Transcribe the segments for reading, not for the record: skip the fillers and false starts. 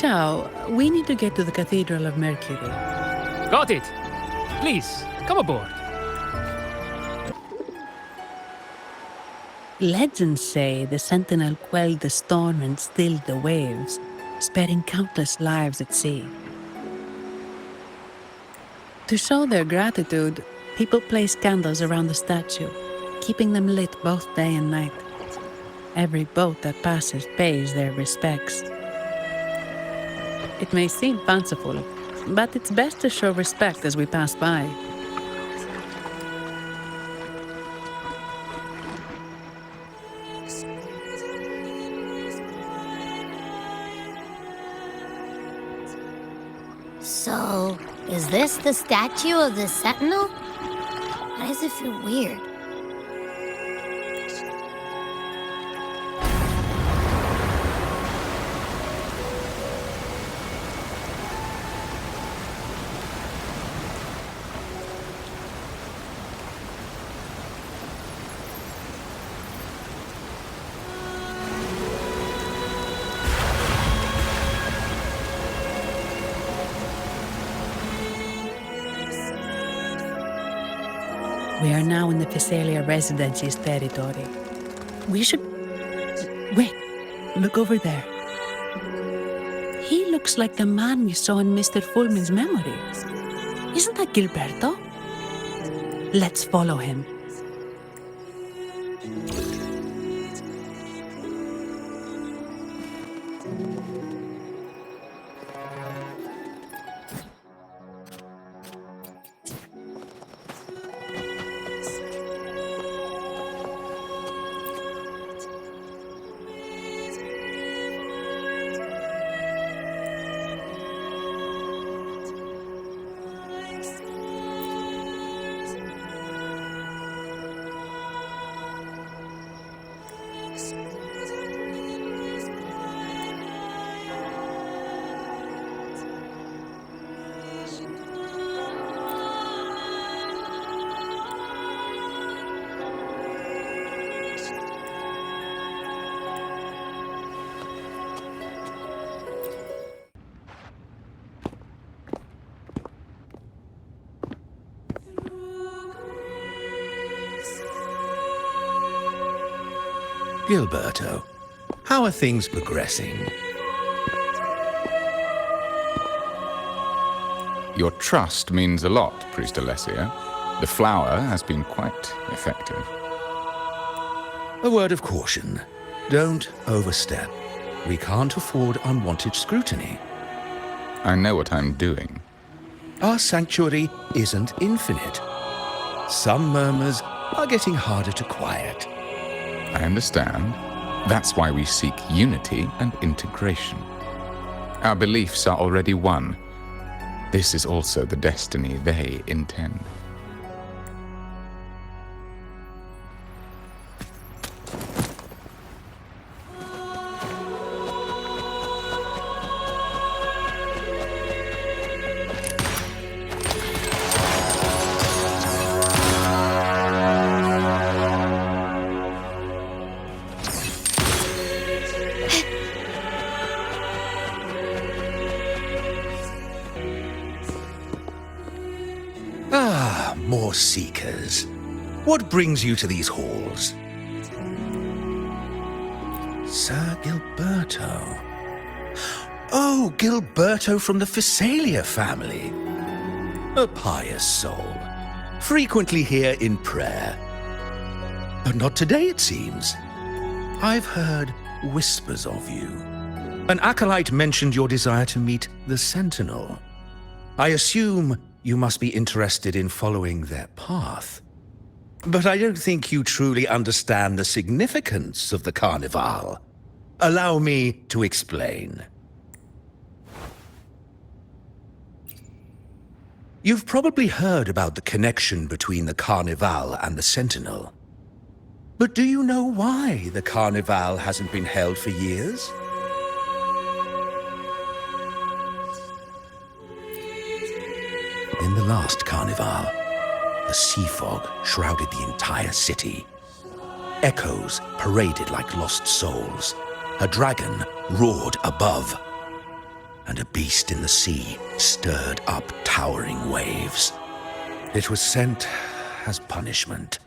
Ciao, we need to get to the Cathedral of Mercury. Got it! Please, come aboard. Legends say the Sentinel quelled the storm and stilled the waves, sparing countless lives at sea. To show their gratitude, people place candles around the statue, keeping them lit both day and night. Every boat that passes pays their respects. It may seem fanciful, but it's best to show respect as we pass by. So, is this the statue of the Sentinel? Why does it feel weird? We are now in the Physalia Residency's territory. We should... Wait, look over there. He looks like the man we saw in Mr. Fulmin's memory. Isn't that Gilberto? Let's follow him. Gilberto, how are things progressing? Your trust means a lot, Priest Alessio. The flower has been quite effective. A word of caution. Don't overstep. We can't afford unwanted scrutiny. I know what I'm doing. Our sanctuary isn't infinite. Some murmurs are getting harder to quiet. I understand. That's why we seek unity and integration. Our beliefs are already one. This is also the destiny they intend. More seekers. What brings you to these halls? Sir Gilberto. Oh, Gilberto from the Physalia family. A pious soul. Frequently here in prayer. But not today, it seems. I've heard whispers of you. An acolyte mentioned your desire to meet the Sentinel. I assume you must be interested in following their path. But I don't think you truly understand the significance of the Carnival. Allow me to explain. You've probably heard about the connection between the Carnival and the Sentinel. But do you know why the Carnival hasn't been held for years? In the last Carnival, a sea fog shrouded the entire city. Echoes paraded like lost souls. A dragon roared above, and a beast in the sea stirred up towering waves. It was sent as punishment,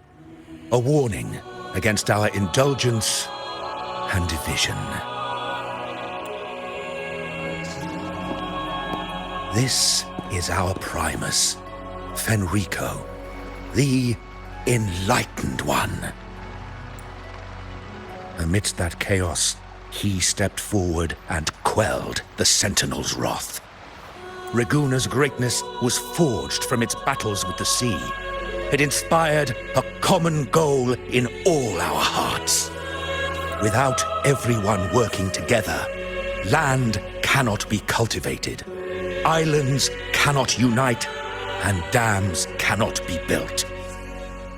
a warning against our indulgence and division. This is our Primus, Fenrico, the Enlightened One. Amidst that chaos, he stepped forward and quelled the Sentinel's wrath. Raguna's greatness was forged from its battles with the sea. It inspired a common goal in all our hearts. Without everyone working together, land cannot be cultivated, islands cannot unite, and dams cannot be built.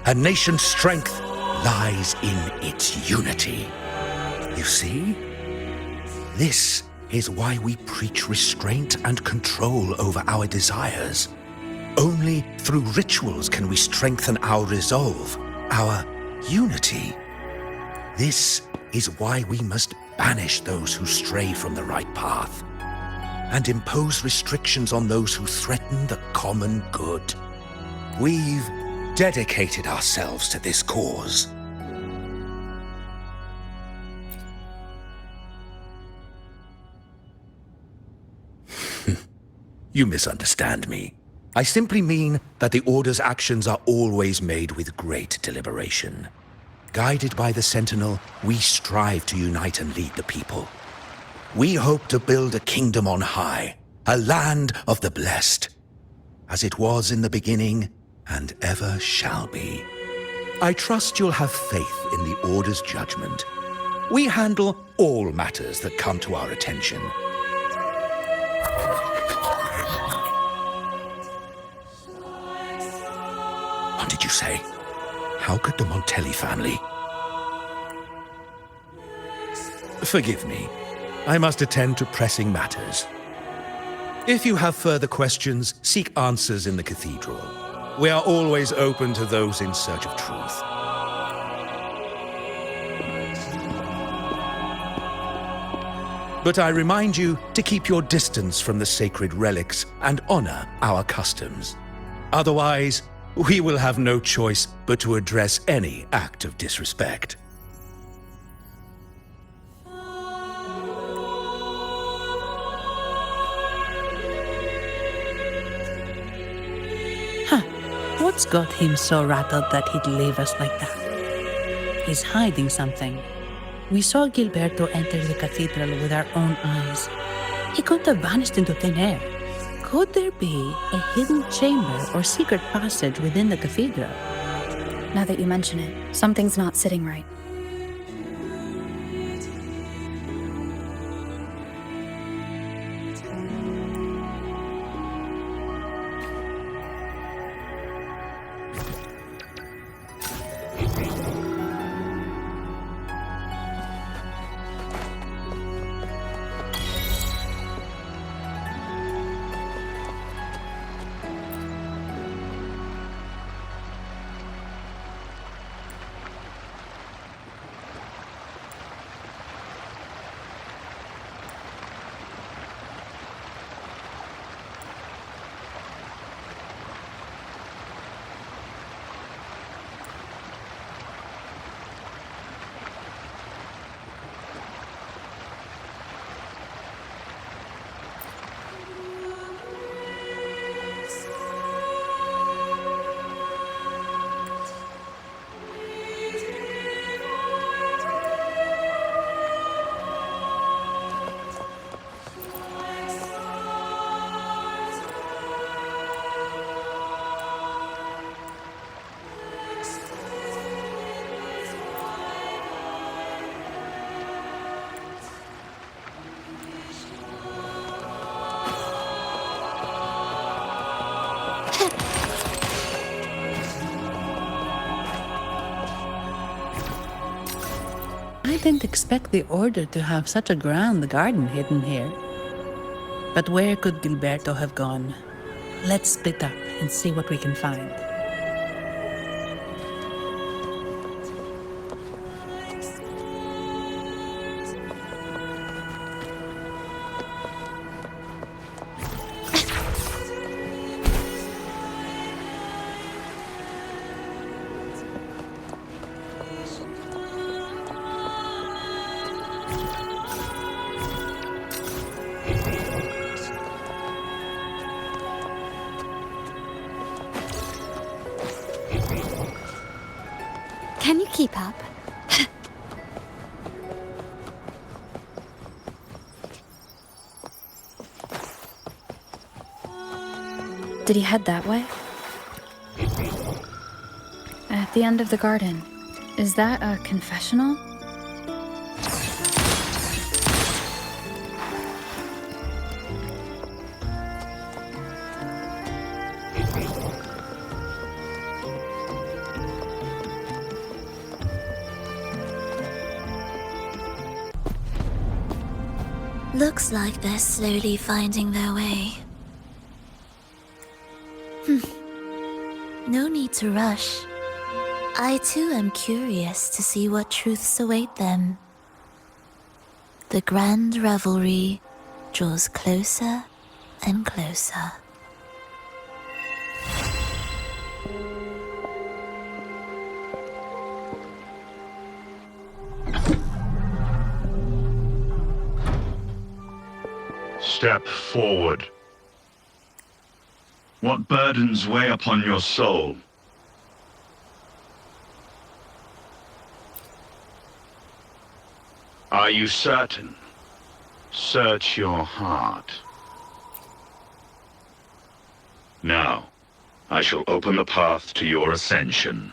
A nation's strength lies in its unity. You see? This is why we preach restraint and control over our desires. Only through rituals can we strengthen our resolve, our unity. This is why we must banish those who stray from the right path and impose restrictions on those who threaten the common good. We've dedicated ourselves to this cause. You misunderstand me. I simply mean that the Order's actions are always made with great deliberation. Guided by the Sentinel, we strive to unite and lead the people. We hope to build a kingdom on high, a land of the blessed, as it was in the beginning and ever shall be. I trust you'll have faith in the Order's judgment. We handle all matters that come to our attention. What did you say? How could the Montelli family? Forgive me. I must attend to pressing matters. If you have further questions, seek answers in the cathedral. We are always open to those in search of truth. But I remind you to keep your distance from the sacred relics and honor our customs. Otherwise, we will have no choice but to address any act of disrespect. What's got him so rattled that he'd leave us like that? He's hiding something. We saw Gilberto enter the cathedral with our own eyes. He couldn't have vanished into thin air. Could there be a hidden chamber or secret passage within the cathedral? Now that you mention it, something's not sitting right. didn't expect the Order to have such a grand garden hidden here. But where could Gilberto have gone? Let's split up and see what we can find. Can you keep up? Did he head that way? At the end of the garden. Is that a confessional? Looks like they're slowly finding their way. No need to rush. I too am curious to see what truths await them. The grand revelry draws closer and closer. Step forward. What burdens weigh upon your soul? Are you certain? Search your heart. Now, I shall open the path to your ascension.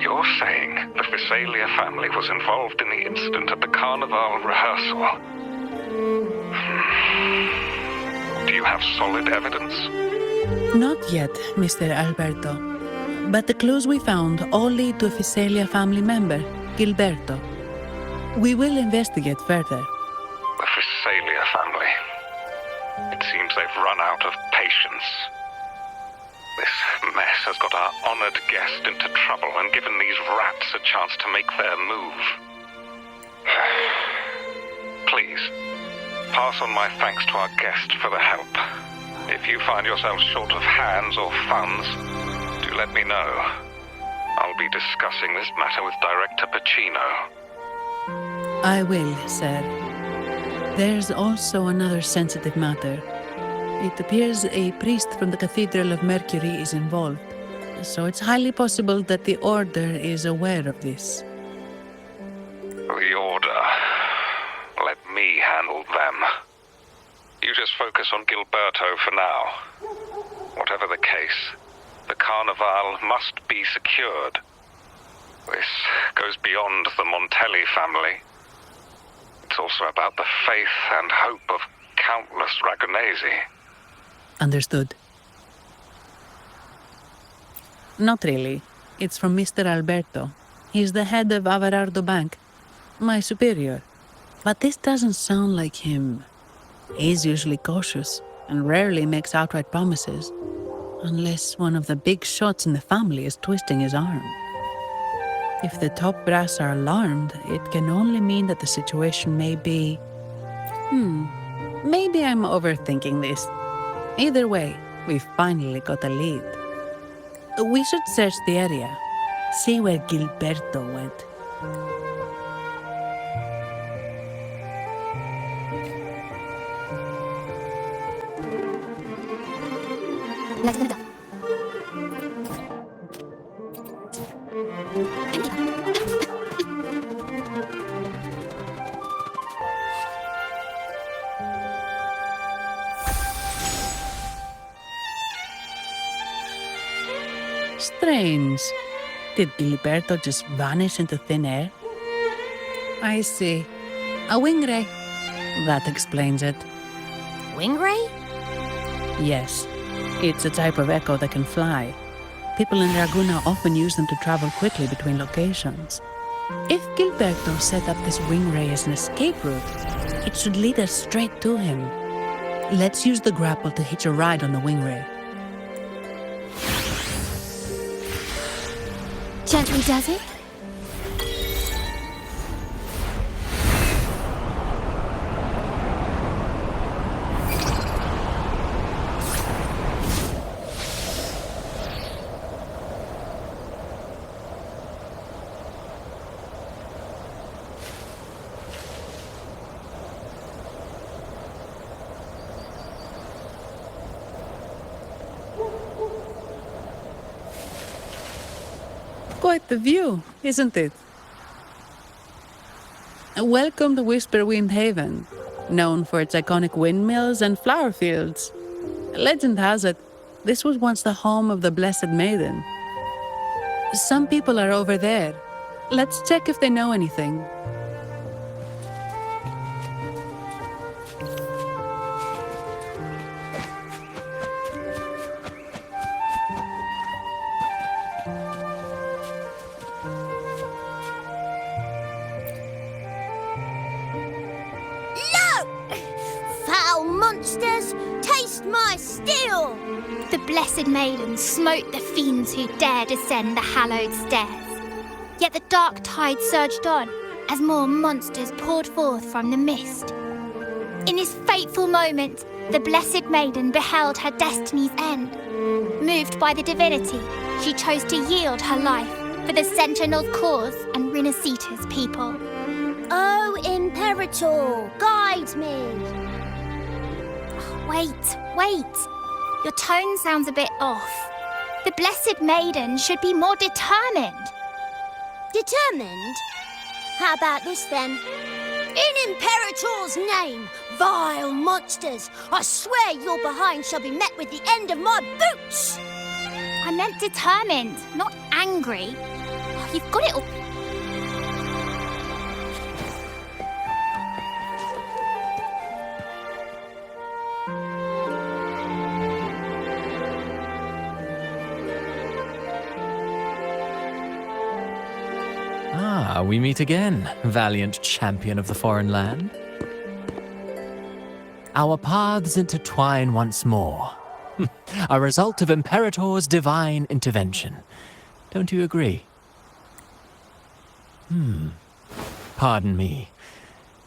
You're saying the Physalia family was involved in the incident at the Carnival rehearsal? Do you have solid evidence? Not yet, Mr. Alberto. But the clues we found all lead to a Physalia family member, Gilberto. We will investigate further. The Physalia family. It seems they've run out of patience. This mess has got our honored guest into trouble and given these rats a chance to make their move. Please, pass on my thanks to our guest for the help. If you find yourself short of hands or funds, do let me know. I'll be discussing this matter with Director Pacino. I will, sir. There's also another sensitive matter. It appears a priest from the Cathedral of Mercury is involved, so it's highly possible that the Order is aware of this. The Order. Let me handle them. You just focus on Gilberto for now. Whatever the case, the Carnival must be secured. This goes beyond the Montelli family. It's also about the faith and hope of countless Ragonesi. Understood. Not really. It's from Mr. Alberto. He's the head of Averardo Bank, my superior. But this doesn't sound like him. He's usually cautious and rarely makes outright promises, unless one of the big shots in the family is twisting his arm. If the top brass are alarmed, it can only mean that the situation may be... maybe I'm overthinking this. Either way, we've finally got a lead. We should search the area, see where Gilberto went. Let's go. Strange. Did Gilberto just vanish into thin air? I see. A wing ray. That explains it. Wing ray? Yes. It's a type of echo that can fly. People in Raguna often use them to travel quickly between locations. If Gilberto set up this wing ray as an escape route, it should lead us straight to him. Let's use the grapple to hitch a ride on the wing ray. Gently does it? Quite the view, isn't it? Welcome to Whisperwind Haven, known for its iconic windmills and flower fields. Legend has it, this was once the home of the Blessed Maiden. Some people are over there. Let's check if they know anything. Foul monsters, taste my steel! The Blessed Maiden smote the fiends who dare descend the hallowed stairs. Yet the dark tide surged on as more monsters poured forth from the mist. In this fateful moment, the Blessed Maiden beheld her destiny's end. Moved by the divinity, she chose to yield her life for the Sentinel's cause and Rinasita's people. Oh, Imperator, guide me! Wait. Your tone sounds a bit off. The Blessed Maiden should be more determined. Determined? How about this then? In Imperator's name, vile monsters, I swear your behind shall be met with the end of my boots! I meant determined, not angry. You've got it all. Ah, we meet again, valiant champion of the foreign land. Our paths intertwine once more. A result of Imperator's divine intervention. Don't you agree? Pardon me.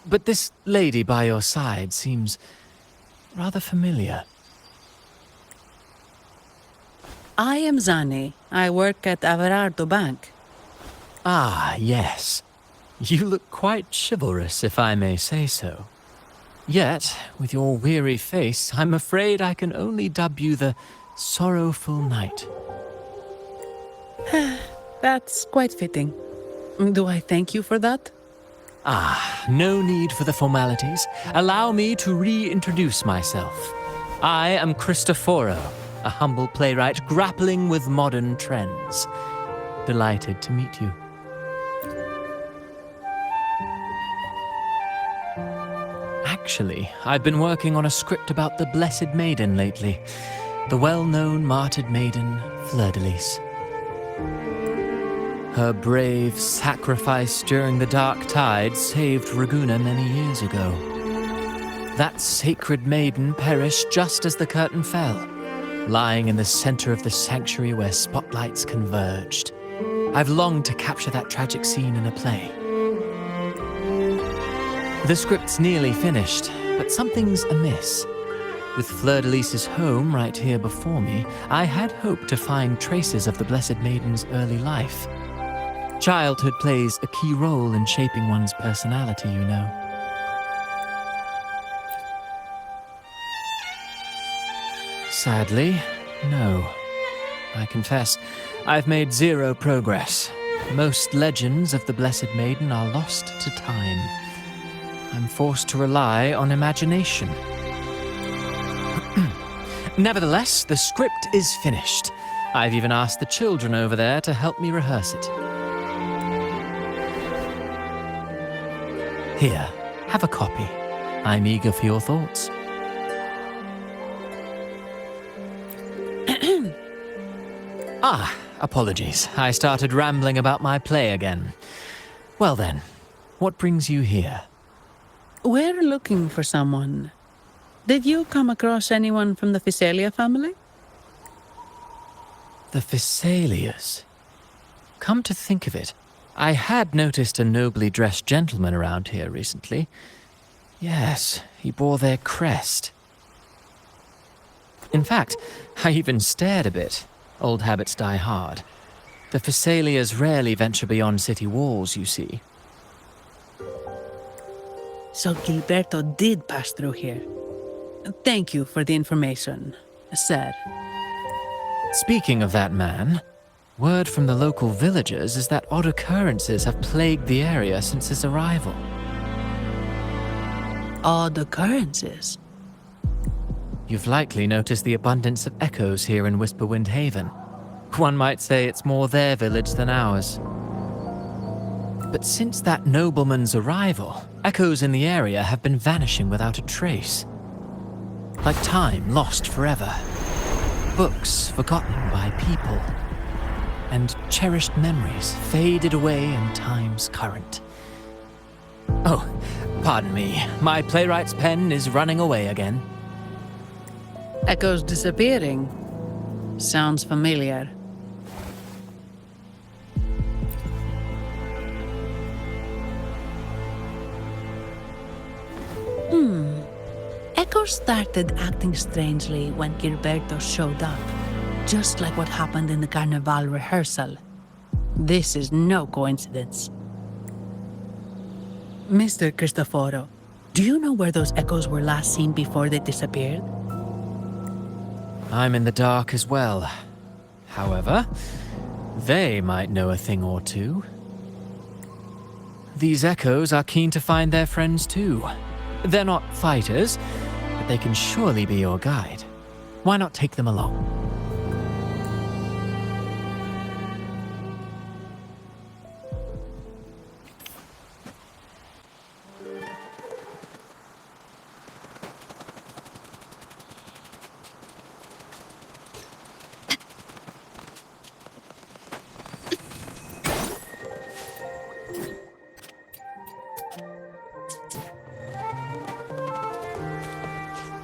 But this lady by your side seems rather familiar. I am Zani. I work at Averardo Bank. Ah, yes. You look quite chivalrous, if I may say so. Yet, with your weary face, I'm afraid I can only dub you the Sorrowful Knight. That's quite fitting. Do I thank you for that? Ah, no need for the formalities. Allow me to reintroduce myself. I am Cristoforo, a humble playwright grappling with modern trends. Delighted to meet you. Actually, I've been working on a script about the Blessed Maiden lately. The well-known martyred maiden, Fleur-de-Lis. Her brave sacrifice during the Dark Tide saved Raguna many years ago. That sacred maiden perished just as the curtain fell, lying in the center of the sanctuary where spotlights converged. I've longed to capture that tragic scene in a play. The script's nearly finished, but something's amiss. With Fleur-de-Lis's home right here before me, I had hoped to find traces of the Blessed Maiden's early life. Childhood plays a key role in shaping one's personality, you know. Sadly, no. I confess, I've made zero progress. Most legends of the Blessed Maiden are lost to time. I'm forced to rely on imagination. Nevertheless, the script is finished. I've even asked the children over there to help me rehearse it. Here, have a copy. I'm eager for your thoughts. Apologies. I started rambling about my play again. Well then, what brings you here? We're looking for someone. Did you come across anyone from the Physalia family? The Physalias. Come to think of it, I had noticed a nobly dressed gentleman around here recently. Yes, he bore their crest. In fact, I even stared a bit. Old habits die hard. The Physalias rarely venture beyond city walls, you see. So Gilberto did pass through here. Thank you for the information, sir. Speaking of that man, word from the local villagers is that odd occurrences have plagued the area since his arrival. Odd occurrences? You've likely noticed the abundance of echoes here in Whisperwind Haven. One might say it's more their village than ours. But since that nobleman's arrival, echoes in the area have been vanishing without a trace. Like time lost forever. Books forgotten by people. And cherished memories faded away in time's current. Oh, pardon me. My playwright's pen is running away again. Echoes disappearing. Sounds familiar. Echoes started acting strangely when Gilberto showed up, just like what happened in the Carnival rehearsal. This is no coincidence. Mr. Cristoforo, do you know where those echoes were last seen before they disappeared? I'm in the dark as well. However, they might know a thing or two. These echoes are keen to find their friends too. They're not fighters, but they can surely be your guide. Why not take them along?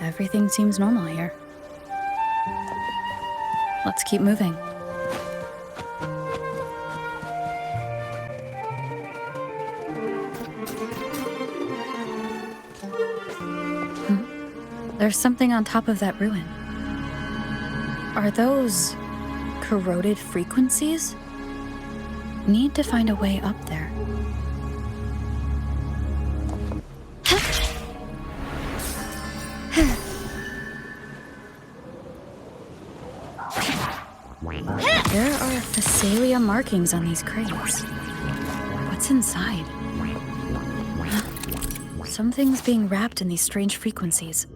Everything seems normal here. Let's keep moving. There's something on top of that ruin. Are those corroded frequencies? Need to find a way up there. There are Phasalia markings on these crates. What's inside? Something's being wrapped in these strange frequencies.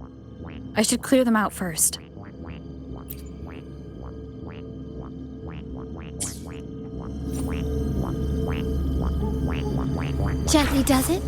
I should clear them out first. Gently does it?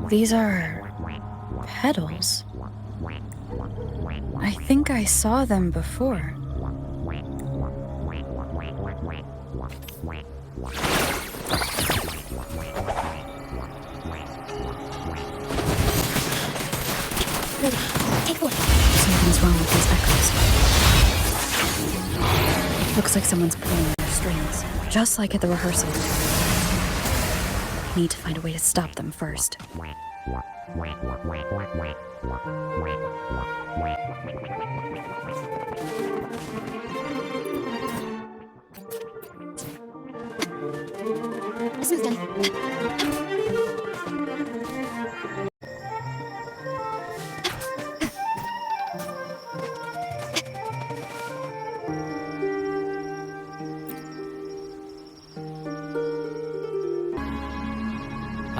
These are petals. I think I saw them before. Take one. Something's wrong with these echoes. It looks like someone's pulling their strings, just like at the rehearsal. Need to find a way to stop them first. This is done.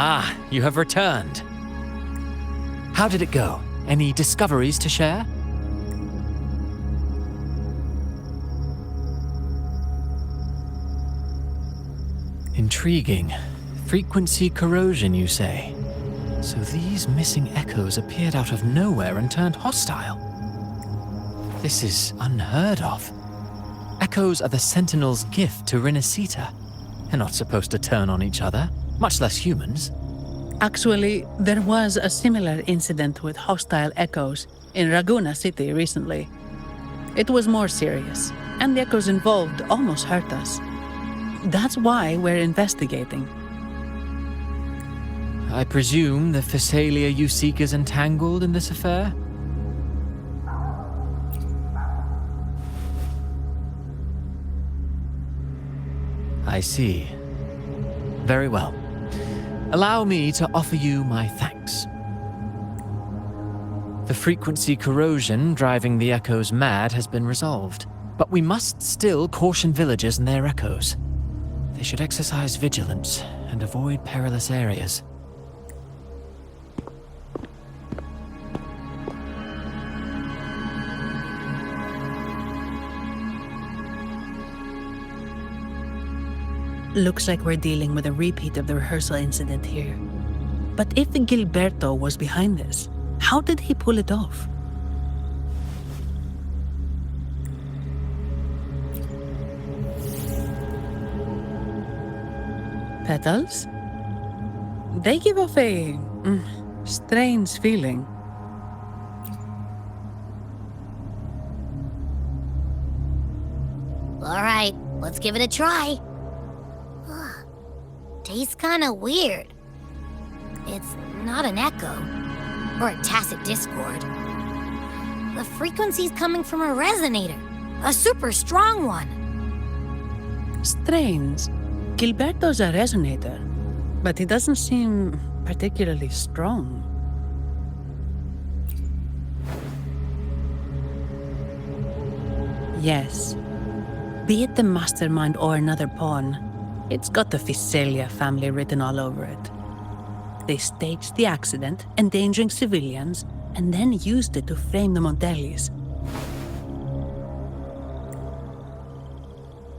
Ah, you have returned. How did it go? Any discoveries to share? Intriguing. Frequency corrosion, you say? So these missing echoes appeared out of nowhere and turned hostile. This is unheard of. Echoes are the Sentinel's gift to Rinasita. They're not supposed to turn on each other, much less humans. Actually, there was a similar incident with hostile echoes in Raguna City recently. It was more serious, and the echoes involved almost hurt us. That's why we're investigating. I presume the Phasalia you seek is entangled in this affair? I see. Very well. Allow me to offer you my thanks. The frequency corrosion driving the echoes mad has been resolved, but we must still caution villagers and their echoes. They should exercise vigilance and avoid perilous areas. Looks like we're dealing with a repeat of the rehearsal incident here. But if Gilberto was behind this, how did he pull it off? Petals? They give off a strange feeling. All right, let's give it a try. Tastes kinda weird. It's not an echo, or a tacit discord. The frequency's coming from a resonator, a super strong one. Strange. Gilberto's a resonator, but he doesn't seem particularly strong. Yes. Be it the mastermind or another pawn, it's got the Visalia family written all over it. They staged the accident, endangering civilians, and then used it to frame the Montellis.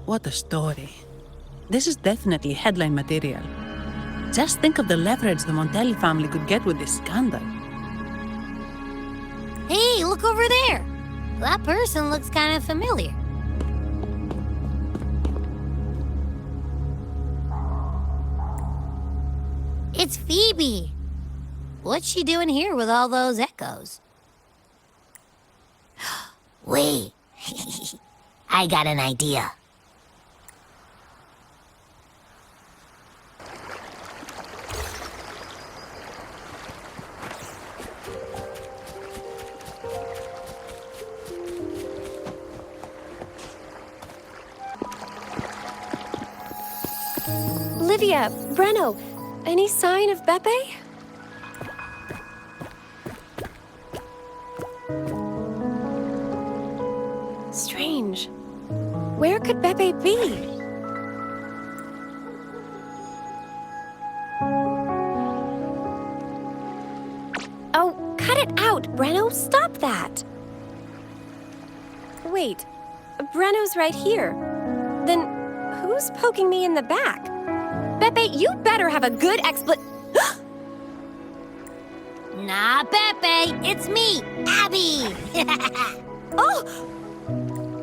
What a story. This is definitely headline material. Just think of the leverage the Montelli family could get with this scandal. Hey, look over there! That person looks kind of familiar. It's Phoebe. What's she doing here with all those echoes? Wait. I got an idea. Olivia, Breno, any sign of Beppe? Strange. Where could Beppe be? Oh, cut it out, Breno! Stop that! Wait, Breno's right here. Then who's poking me in the back? Beppe, you better have a good Nah, Beppe, it's me, Abby! Oh!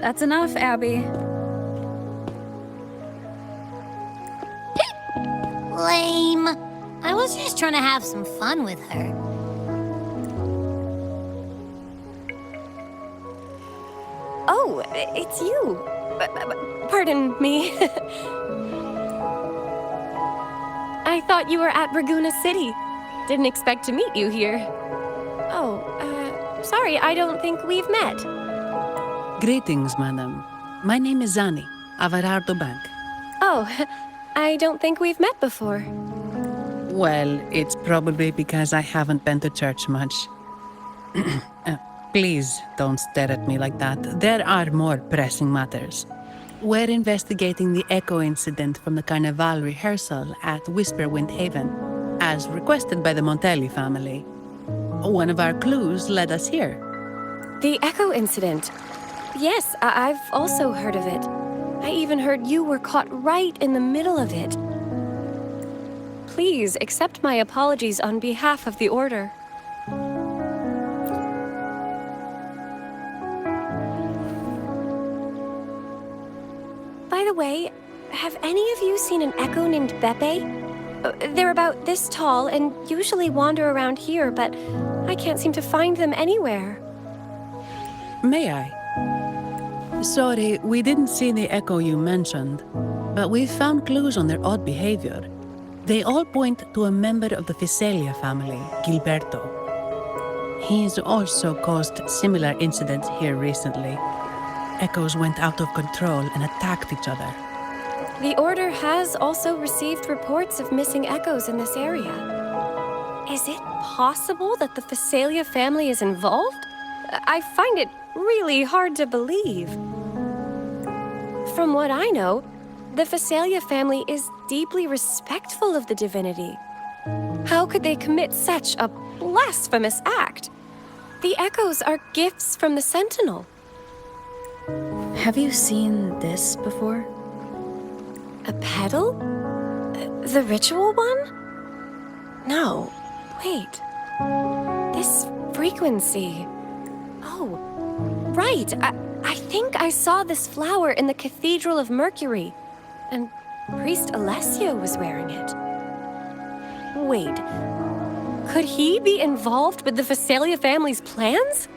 That's enough, Abby. Lame. I was just trying to have some fun with her. Oh, it's you. Pardon me. I thought you were at Raguna City. Didn't expect to meet you here. Oh, sorry, I don't think we've met. Greetings, madam. My name is Zani, Averardo Bank. Oh, I don't think we've met before. Well, it's probably because I haven't been to church much. Please don't stare at me like that. There are more pressing matters. We're investigating the echo incident from the Carnival rehearsal at Whisperwind Haven, as requested by the Montelli family. One of our clues led us here. The echo incident. Yes, I've also heard of it. I even heard you were caught right in the middle of it. Please accept my apologies on behalf of the Order. By the way, have any of you seen an echo named Beppe? They're about this tall and usually wander around here, but I can't seem to find them anywhere. May I? Sorry, we didn't see the echo you mentioned, but we found clues on their odd behavior. They all point to a member of the Visalia family, Gilberto. He's also caused similar incidents here recently. Echoes went out of control and attacked each other. The Order has also received reports of missing echoes in this area. Is it possible that the Visalia family is involved? I find it really hard to believe. From what I know, the Visalia family is deeply respectful of the divinity. How could they commit such a blasphemous act? The echoes are gifts from the Sentinel. Have you seen this before? A pedal? The ritual one? No. Wait. This frequency. Oh, right. I think I saw this flower in the Cathedral of Mercury, and Priest Alessio was wearing it. Wait. Could he be involved with the Visalia family's plans?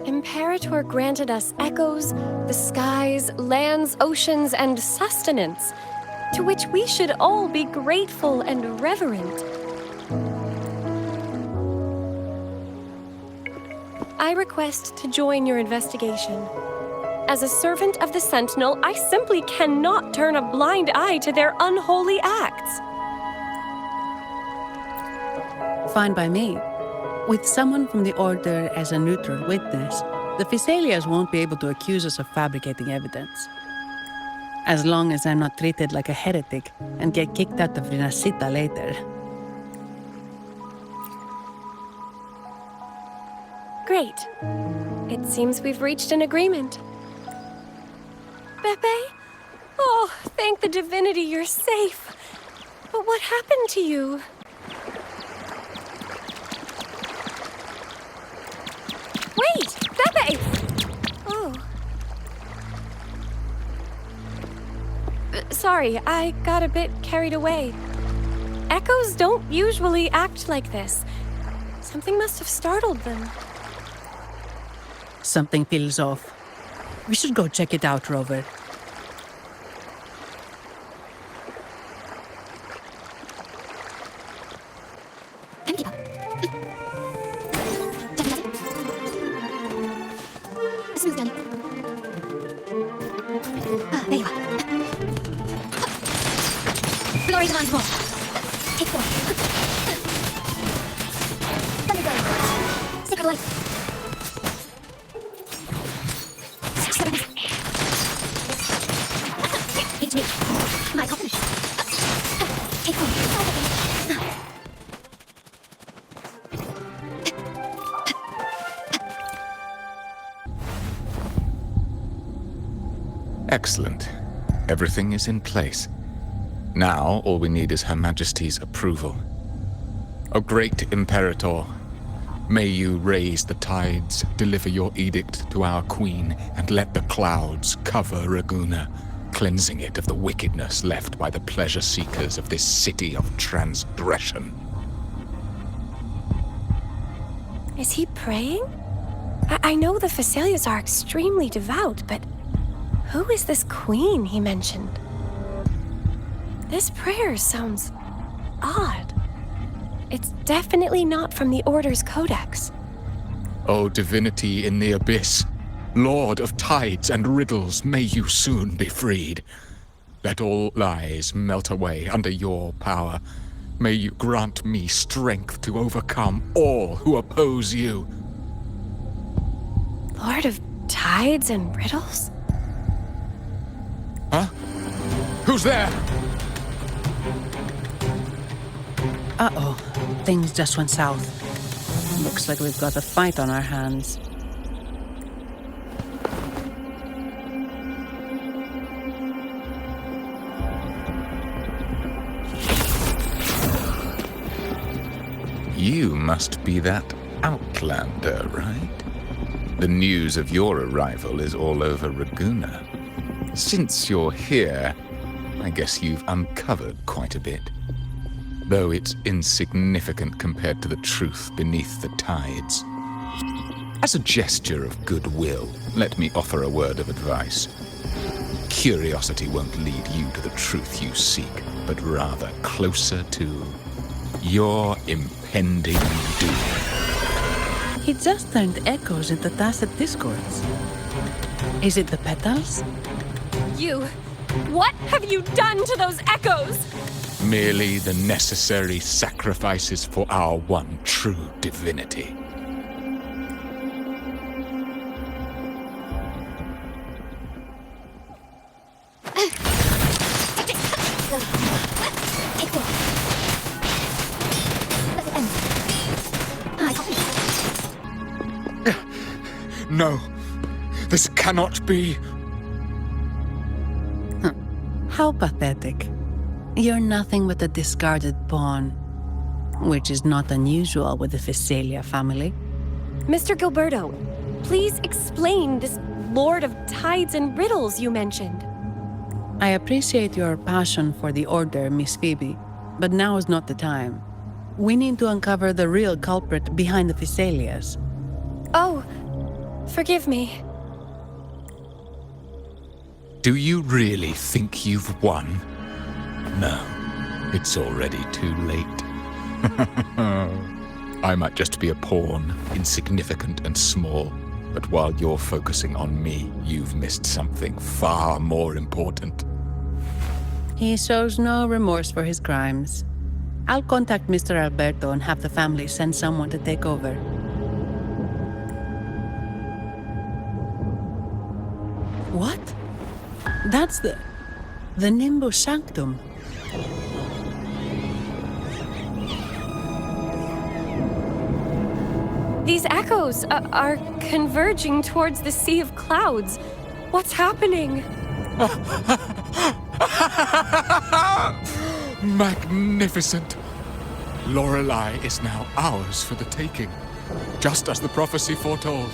Imperator granted us echoes, the skies, lands, oceans, and sustenance, to which we should all be grateful and reverent. I request to join your investigation. As a servant of the Sentinel, I simply cannot turn a blind eye to their unholy acts. Fine by me. With someone from the Order as a neutral witness, the Physaelias won't be able to accuse us of fabricating evidence. As long as I'm not treated like a heretic and get kicked out of Rinascita later. Great. It seems we've reached an agreement. Pepe? Oh, thank the divinity you're safe. But what happened to you? Wait! Pepe! Oh. Sorry, I got a bit carried away. Echoes don't usually act like this. Something must have startled them. Something feels off. We should go check it out, Rover. There you are. Glory demands more. Take one. Let me go. Sacred light. It's me. My confidence. Take one. Excellent. Everything is in place. Now, all we need is Her Majesty's approval. O great Imperator, may you raise the tides, deliver your edict to our queen, and let the clouds cover Raguna, cleansing it of the wickedness left by the pleasure-seekers of this city of transgression. Is he praying? I know the Physaelias are extremely devout, but who is this queen he mentioned? This prayer sounds odd. It's definitely not from the Order's codex. O divinity in the abyss, Lord of tides and riddles, may you soon be freed. Let all lies melt away under your power. May you grant me strength to overcome all who oppose you. Lord of tides and riddles? Huh? Who's there? Uh-oh. Things just went south. Looks like we've got a fight on our hands. You must be that outlander, right? The news of your arrival is all over Raguna. Since you're here, I guess you've uncovered quite a bit. Though it's insignificant compared to the truth beneath the tides. As a gesture of goodwill, let me offer a word of advice. Curiosity won't lead you to the truth you seek, but rather closer to your impending doom. He just turned echoes into tacit discords. Is it the petals? What have you done to those echoes? Merely the necessary sacrifices for our one true divinity. No, this cannot be. How pathetic. You're nothing but a discarded pawn, which is not unusual with the Physaelia family. Mr. Gilberto, please explain this Lord of Tides and Riddles you mentioned. I appreciate your passion for the Order, Miss Phoebe, but now is not the time. We need to uncover the real culprit behind the Physaelias. Oh, forgive me. Do you really think you've won? No, it's already too late. I might just be a pawn, insignificant and small, but while you're focusing on me, you've missed something far more important. He shows no remorse for his crimes. I'll contact Mr. Alberto and have the family send someone to take over. What? That's the Nimbus Sanctum. These echoes are converging towards the Sea of Clouds. What's happening? Magnificent! Lorelei is now ours for the taking. Just as the prophecy foretold,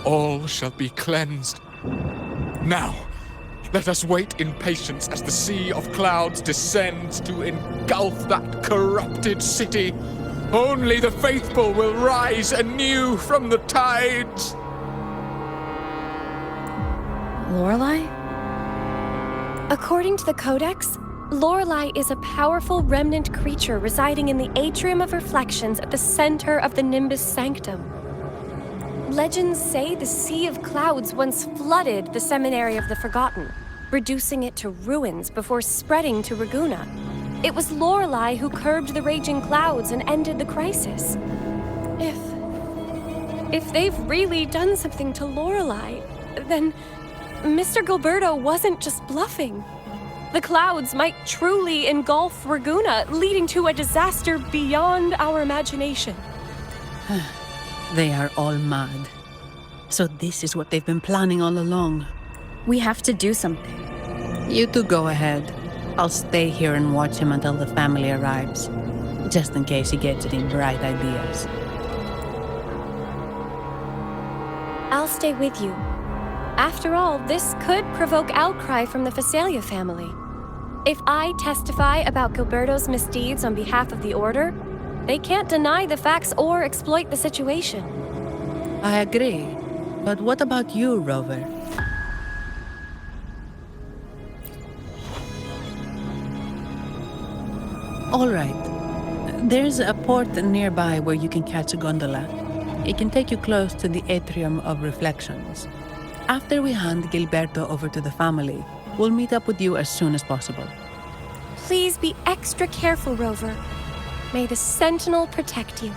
all shall be cleansed. Now, let us wait in patience as the Sea of Clouds descends to engulf that corrupted city. Only the faithful will rise anew from the tides. Lorelei? According to the Codex, Lorelei is a powerful remnant creature residing in the Atrium of Reflections at the center of the Nimbus Sanctum. Legends say the Sea of Clouds once flooded the Seminary of the Forgotten, reducing it to ruins before spreading to Raguna. It was Lorelei who curbed the raging clouds and ended the crisis. If they've really done something to Lorelei, then Mr. Gilberto wasn't just bluffing. The clouds might truly engulf Raguna, leading to a disaster beyond our imagination. They are all mad. So this is what they've been planning all along. We have to do something. You two go ahead. I'll stay here and watch him until the family arrives, just in case he gets any bright ideas. I'll stay with you. After all, this could provoke outcry from the Phasalia family. If I testify about Gilberto's misdeeds on behalf of the Order, they can't deny the facts or exploit the situation. I agree. But what about you, Rover? All right. There's a port nearby where you can catch a gondola. It can take you close to the Atrium of Reflections. After we hand Gilberto over to the family, we'll meet up with you as soon as possible. Please be extra careful, Rover. May the Sentinel protect you.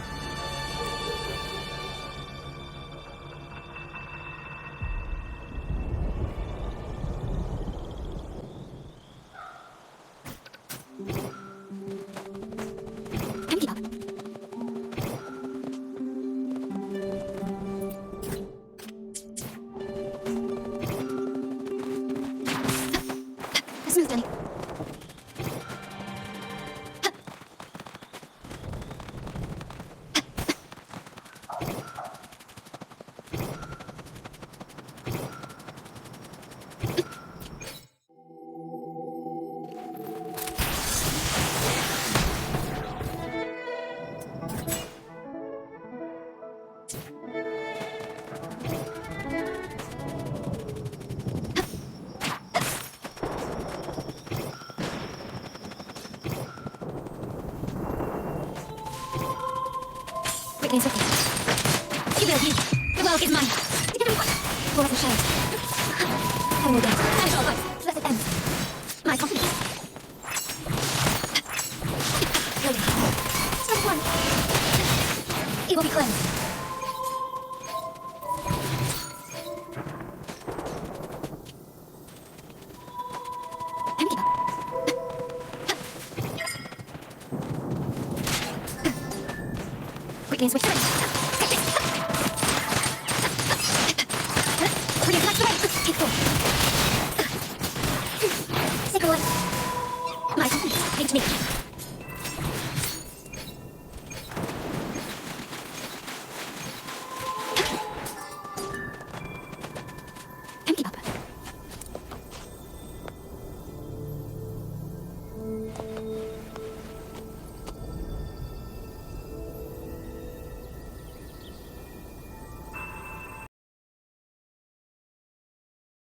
It's okay. You will be. The world is mine. War of the Shadows. Heaven will dance. Banish all life. Let it end. My company. Building. Step one. It will be cleansed. Quickly switch sides. Brilliant, that's right. Take four. Take away. My company. Give it to me.